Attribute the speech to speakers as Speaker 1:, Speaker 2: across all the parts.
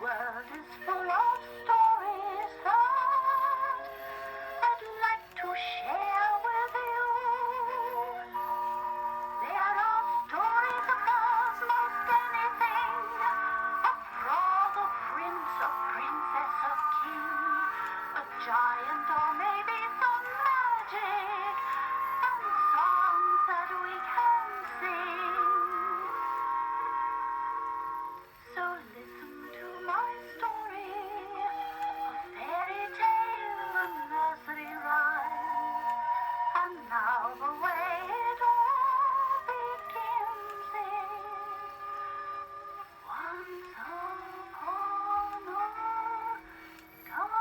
Speaker 1: world is full of stories that I'd like to share with you. There are stories about most anything, a frog, a prince, a princess, a king, a giant, or maybe some magic, and songs that we can sing. So listen to my story, a fairy tale, a nursery rhyme, and now the way it all begins is once upon a time.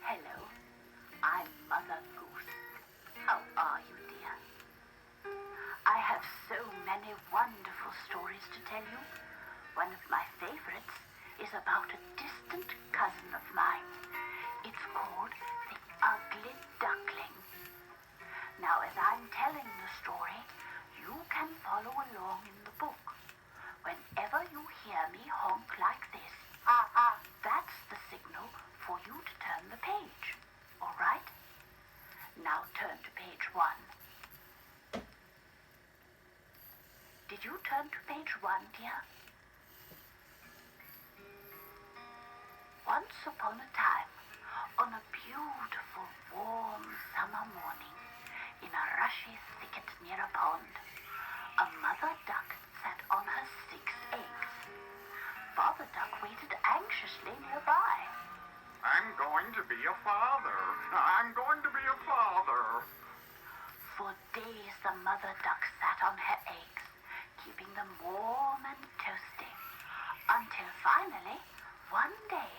Speaker 1: Hello, I'm Mother Goose. How are you, dear? I have so many wonderful stories to tell you. One of my favorites is about a distant cousin of mine. It's called the Ugly Duckling. Now, as I'm telling the story, you can follow along in the book. Whenever you hear me honk like this, that's the signal for you to turn the page. All right? Now turn to page 1. Did you turn to page 1, dear? Once upon a time, on a beautiful, warm summer morning, in a rushy thicket near a pond, a mother duck sat on her 6 eggs. Father duck waited anxiously nearby.
Speaker 2: I'm going to be a father. I'm going to be a father.
Speaker 1: For days the mother duck sat on her eggs, keeping them warm and toasty, until finally, one day,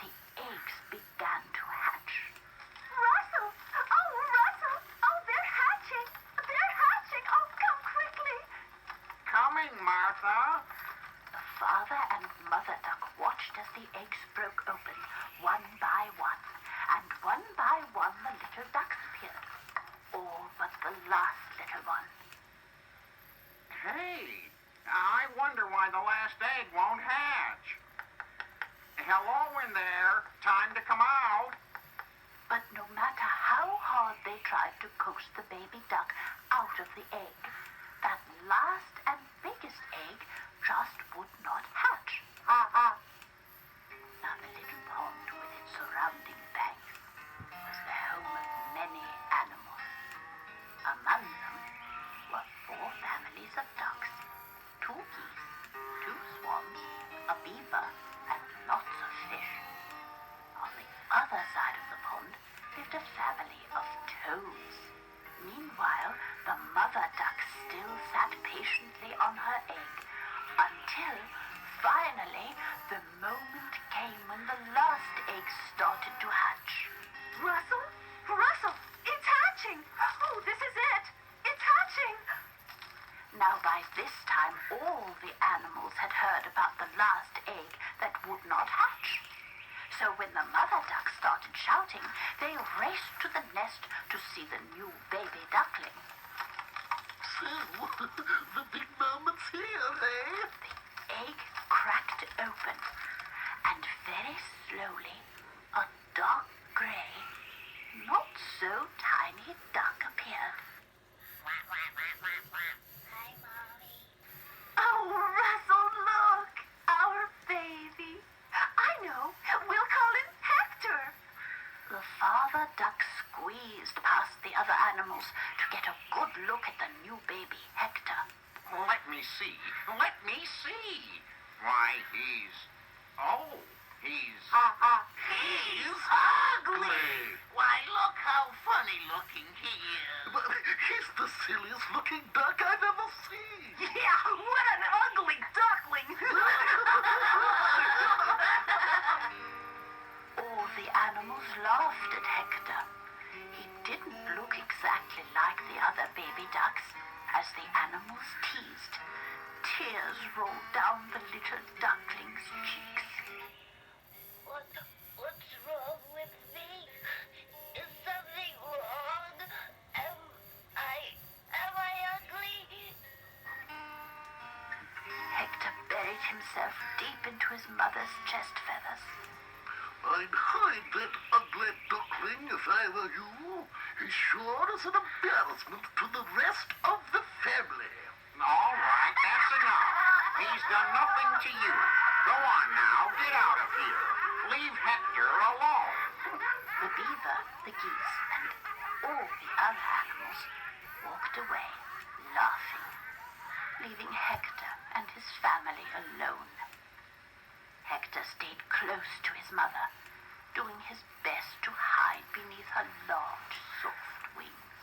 Speaker 1: the eggs began to hatch. Russell! Oh, Russell! Oh, they're hatching! They're hatching! Oh, come quickly!
Speaker 2: Coming, Martha.
Speaker 1: The father and mother duck watched as the eggs broke open, one by one, and one by one the little ducks appeared, all but the last little one.
Speaker 2: Hey, I wonder why the last egg won't hatch. Hello in there. Time to come out.
Speaker 1: But no matter how hard they tried to coax the baby duck out of the egg, that last and biggest egg just would not hatch. Now the little pond with its surrounding banks was the home of many animals. Among them were 4 families of ducks, 2 geese, 2 swans, a beaver, and lots of fish. On the other side of the pond lived a family of toads. Meanwhile, the mother duck still sat patiently on her egg until, finally, the moment came when the last egg started to hatch. Russell? Russell! It's hatching! Oh, this is it! It's hatching! Now, by this time, all the animals had heard about the last egg that would not hatch. So when the mother duck started shouting, they raced to the nest to see the new baby duckling.
Speaker 3: So, the big moment's here, eh?
Speaker 1: The egg cracked open, and very slowly, a dark gray, not so tiny duck appeared.
Speaker 4: Hi, Mommy.
Speaker 1: Oh, Russell, look! Our baby! I know! We'll call him Hector! The father duck squeezed past the other animals to get a good look at the new baby, Hector.
Speaker 2: Let me see. Let me see. Why, he's... Oh, he's...
Speaker 3: He's ugly!
Speaker 4: Why, look how funny looking he is.
Speaker 3: But he's the silliest looking duck I've ever seen.
Speaker 4: Yeah, what an ugly duckling.
Speaker 1: All the animals laughed at Hector. He didn't look exactly like the other baby ducks, as the animals teased. Tears rolled down the little duckling's cheeks.
Speaker 4: Well,
Speaker 5: What's wrong with me? Is something wrong? Am I ugly?
Speaker 1: Hector buried himself deep into his mother's chest feathers.
Speaker 3: I'd hide that ugly duckling if I were you. He sure is an embarrassment to the rest of the family.
Speaker 2: All right, that's enough. He's done nothing to you. Go on now, get out of here. Leave Hector alone.
Speaker 1: The beaver, the geese, and all the other animals walked away, laughing, leaving Hector and his family alone. Hector stayed close to his mother, doing his best to hide beneath her large, soft wings.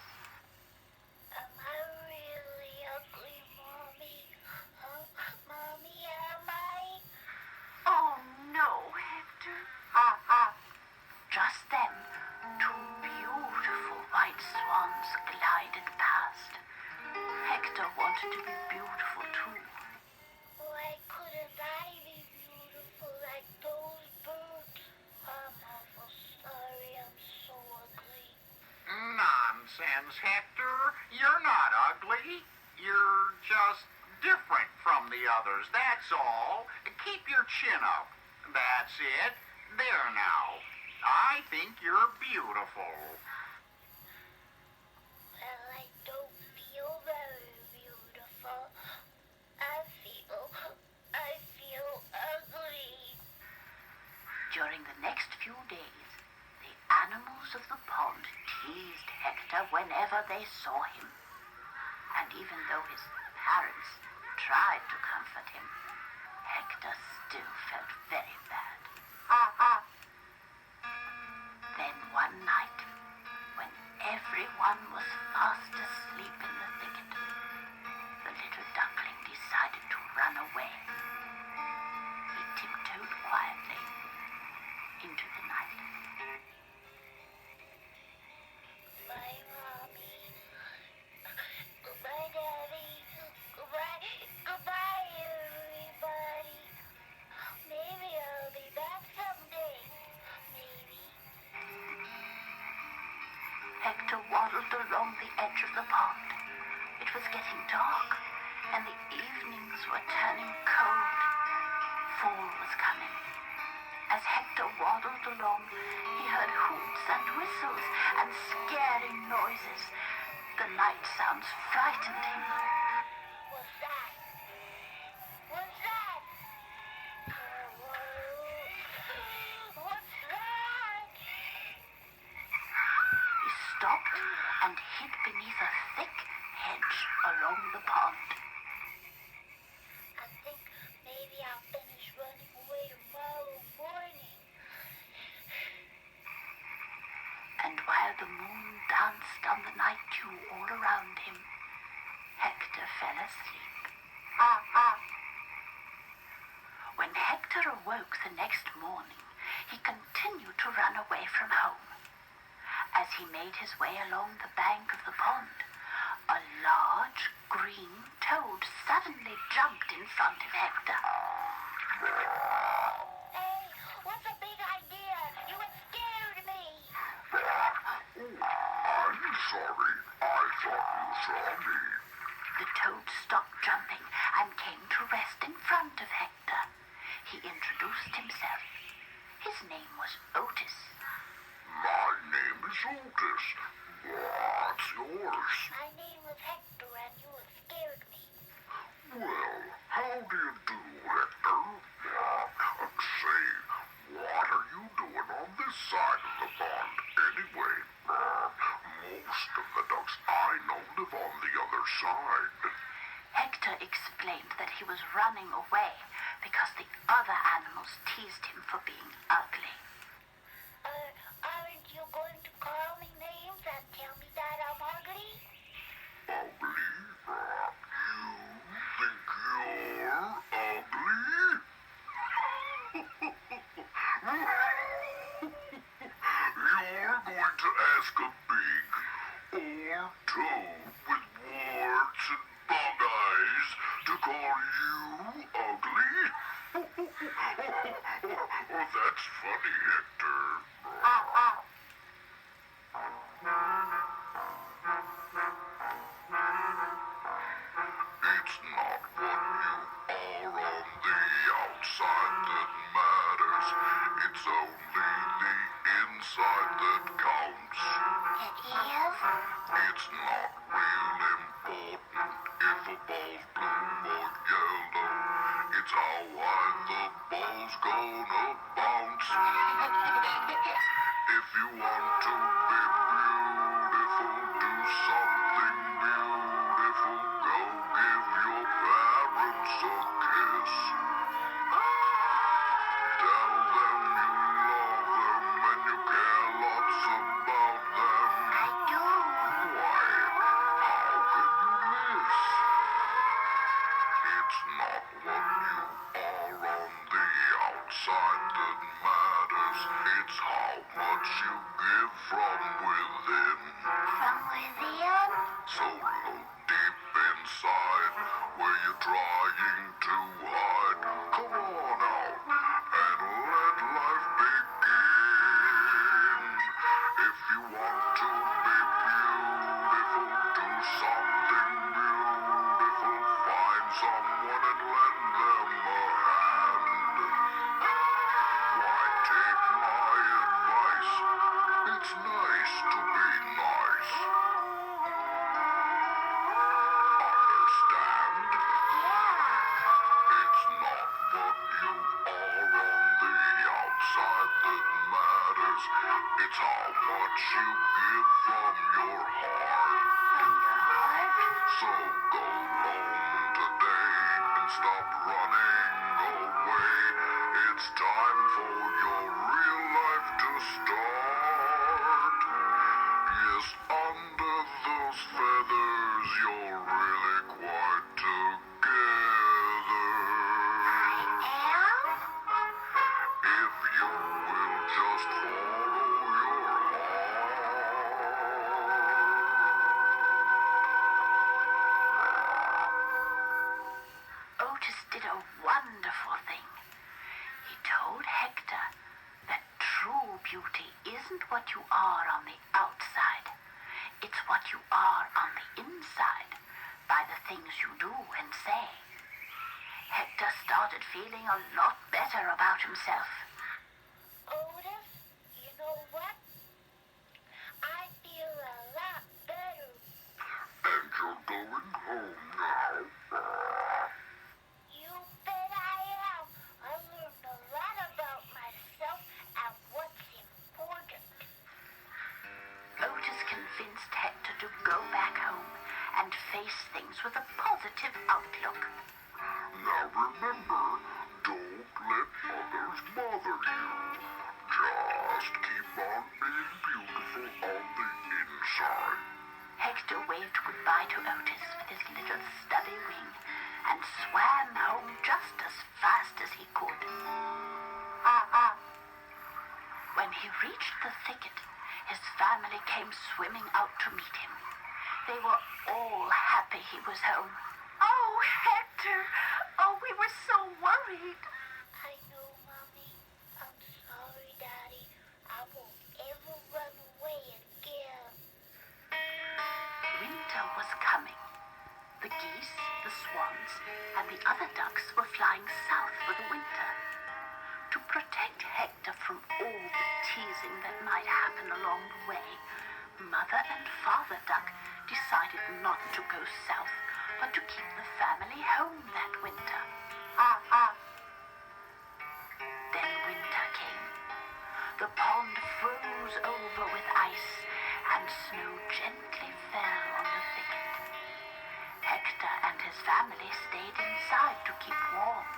Speaker 5: Am I really ugly, Mommy? Huh? Mommy, am I?
Speaker 1: Oh no, Hector. Just then, two beautiful white swans glided past. Hector wanted to be beautiful too.
Speaker 5: Why couldn't I be beautiful like those birds? I'm awful sorry, I'm so ugly.
Speaker 2: Nonsense, Hector. You're not ugly. You're just different from the others, that's all. Keep your chin up. That's it. There now. I think you're beautiful.
Speaker 5: Well, I don't feel very beautiful. I feel ugly.
Speaker 1: During the next few days, the animals of the pond teased Hector whenever they saw him. And even though his parents tried to comfort him, Hector still felt very bad. Then one night, when everyone was fast asleep in the thicket, the little duckling decided to run away. He tiptoed quietly into the night.
Speaker 5: Goodbye, Mommy. Goodbye, Daddy. Goodbye, everybody. Maybe I'll be back someday. Maybe.
Speaker 1: Hector waddled along the edge of the pond. It was getting dark, and the evenings were turning cold. Fall was coming. As Hector waddled along, he heard hoots and whistles and scary noises. The night sounds frightened him.
Speaker 5: What's that? What's that? What's that?
Speaker 1: He stopped and hid beneath a thick hedge along the pond.
Speaker 5: I think maybe I'll finish running away tomorrow morning.
Speaker 1: And while the moon danced on the night dew all around him, Hector fell asleep. When Hector awoke the next morning, he continued to run away from home. As he made his way along the bank of the pond, a large green toad suddenly jumped in front of Hector.
Speaker 5: Hey, what's a big idea? You had scared me.
Speaker 3: I'm sorry. I thought you saw me.
Speaker 1: The toad stopped jumping and came to rest in front of Hector. He introduced himself. His name was Otis.
Speaker 3: My name is Otis. What's yours?
Speaker 5: My name was Hector and you had scared me.
Speaker 3: Well, how do you do, Hector? And say, what are you doing on this side of the pond anyway? Most of the ducks I know live on the other side.
Speaker 1: Hector explained that he was running away because the other animals teased him for being ugly.
Speaker 5: Aren't you going to call me names and tell me that I'm ugly?
Speaker 3: Ugly? You think you're ugly? You're going to ask a big, old toad with warts and bug eyes to call you ugly? Oh, that's funny, Hector. It's not what you are on the outside that matters. It's only the inside that counts.
Speaker 5: It is?
Speaker 3: It's not real important if a ball's blue or yellow. It's how high the ball's gonna bounce. If you want to be beautiful, do something beautiful. Go give your parents a kiss. Tell them you love them and you care lots about them.
Speaker 5: I do.
Speaker 3: Why? How can you miss? It's not what you are on the outside that matters. It's how much you give from within.
Speaker 5: From within?
Speaker 3: So look deep inside where you're trying to hide. Come on out and let life begin. If you want to be beautiful, do something beautiful. Find someone and lend them a hand. Why take my advice? It's nice to be nice. Understand? It's not what you are on the outside that matters. It's how much you give from your heart.
Speaker 5: From your heart?
Speaker 3: So go home today and stop running away. It's time for your real life to start. Yes, under those feathers, you're really quite together.
Speaker 5: Am?
Speaker 3: If you will just follow your heart.
Speaker 1: Otis did a wonderful thing. He told Hector that true beauty isn't what you are on the outside. It's what you are on the inside by the things you do and say. Hector started feeling a lot better about himself.
Speaker 5: Otis, you know what? I feel a lot better.
Speaker 3: And you're going home now.
Speaker 5: You bet I am. I learned a lot about myself and what's important.
Speaker 1: Otis convinced Hector to go back home and face things with a positive outlook.
Speaker 3: Now remember, don't let others bother you. Just keep on being beautiful on the inside.
Speaker 1: Hector waved goodbye to Otis with his little stubby wing and swam home just as fast as he could. When he reached the thicket, his family came swimming out to meet him. They were all happy he was home. Oh, Hector! Oh, we were so worried.
Speaker 5: I know, Mommy. I'm sorry, Daddy. I won't ever run away again.
Speaker 1: Winter was coming. The geese, the swans, and the other ducks were flying south for the winter. To protect Hector from all the teasing that might happen along the way, Mother and Father Duck decided not to go south, but to keep the family home that winter. Then winter came. The pond froze over with ice, and snow gently fell on the thicket. Hector and his family stayed inside to keep warm.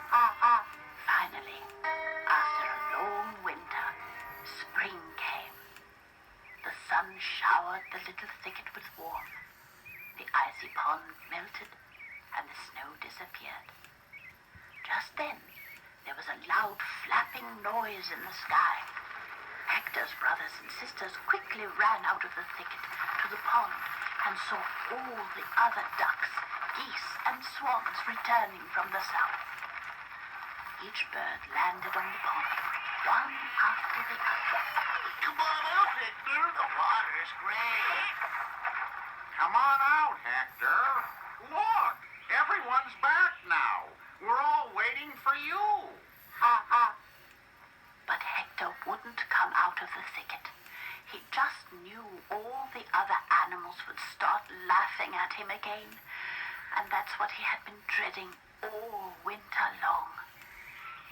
Speaker 1: Finally, after a long winter, spring came. The sun showered the little thicket with warmth. The icy pond melted, and the snow disappeared. Just then, there was a loud flapping noise in the sky. Hector's brothers and sisters quickly ran out of the thicket to the pond and saw all the other ducks, geese, and swans returning from the south. Each bird landed on the pond, one after the other.
Speaker 4: Come on out, Hector. The water's great.
Speaker 2: Come on out, Hector. Look, everyone's back now. We're all waiting for you.
Speaker 1: But Hector wouldn't come out of the thicket. He just knew all the other animals would start laughing at him again. And that's what he had been dreading all winter long.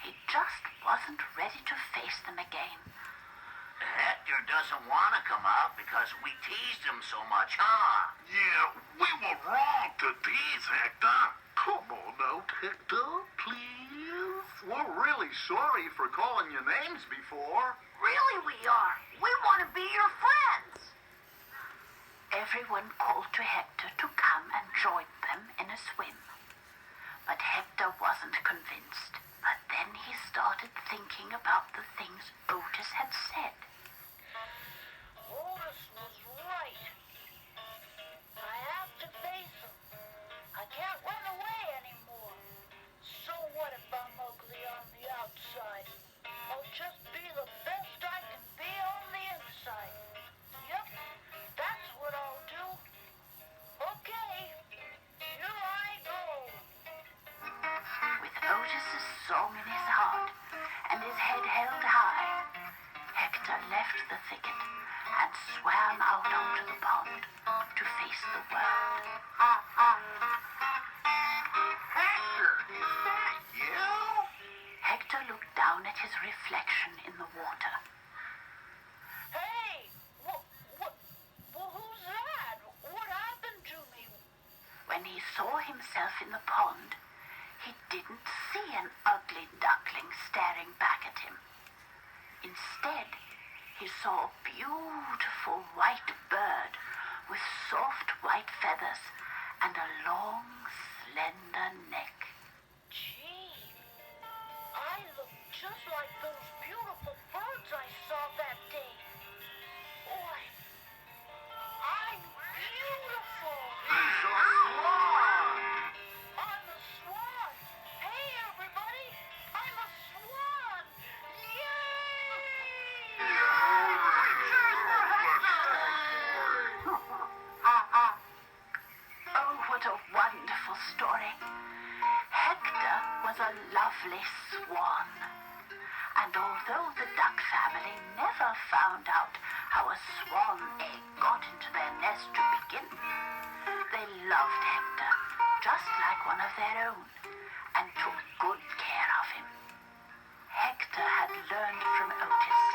Speaker 1: He just wasn't ready to face them again.
Speaker 4: Hector doesn't want to come out because we teased him so much, huh?
Speaker 3: Yeah, we were wrong to tease Hector. Come on out, Hector, please.
Speaker 2: We're really sorry for calling you names before.
Speaker 4: Really we are. We want to be your friends.
Speaker 1: Everyone called to Hector to come and join them in a swim. But Hector wasn't convinced. But then he started thinking about the things Otis had said.
Speaker 5: Otis was right. I have to face him. I can't run away anymore. So what if I'm ugly on the outside? I'll just be the best I can be on the inside. Yep, that's what I'll do. Okay, here I go.
Speaker 1: With Otis's song in his heart and his head held high, Hector left the thicket and swam out onto the pond to face the world.
Speaker 2: Hector, is that you?
Speaker 1: Hector looked down at his reflection in the water.
Speaker 5: Hey, who's that? What happened to me?
Speaker 1: When he saw himself in the pond, he didn't see an ugly duckling staring back at him. Instead, he saw a beautiful white bird with soft white feathers and a long, slender neck.
Speaker 5: Gee, I look just like those beautiful birds I saw that day. Boy, I'm beautiful.
Speaker 2: He's a swan.
Speaker 5: I'm a swan. Hey, everybody, I'm a swan. Yay!
Speaker 1: Oh, what a wonderful story. Hector was a lovely swan. And although the duck family never found out how a swan egg got into their nest to begin with, they loved Hector just like one of their own and took good care of him. Hector had learned from Otis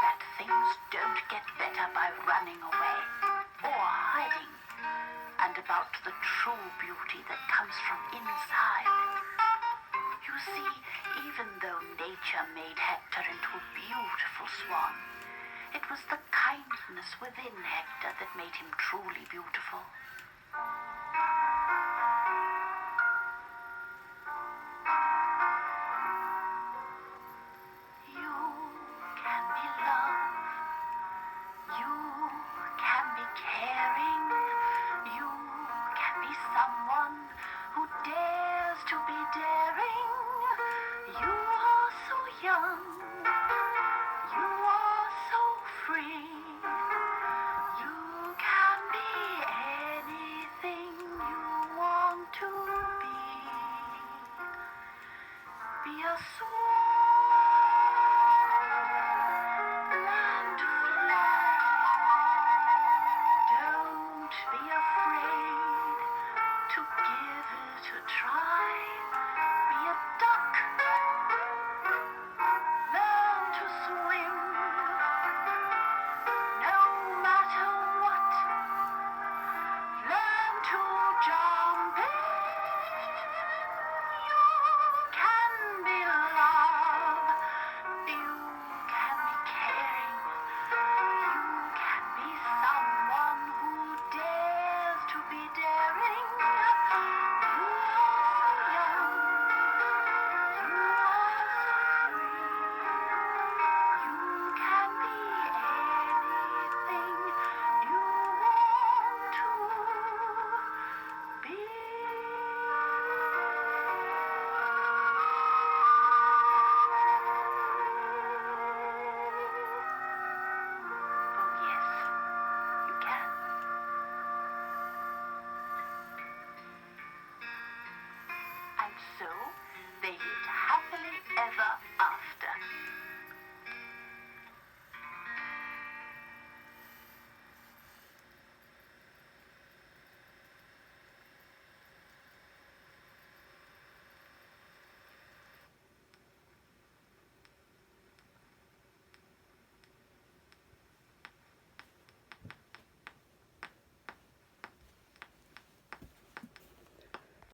Speaker 1: that things don't get better by running away or hiding, and about the true beauty that comes from inside. You see, even though nature made Hector into a beautiful swan, it was the kindness within Hector that made him truly beautiful.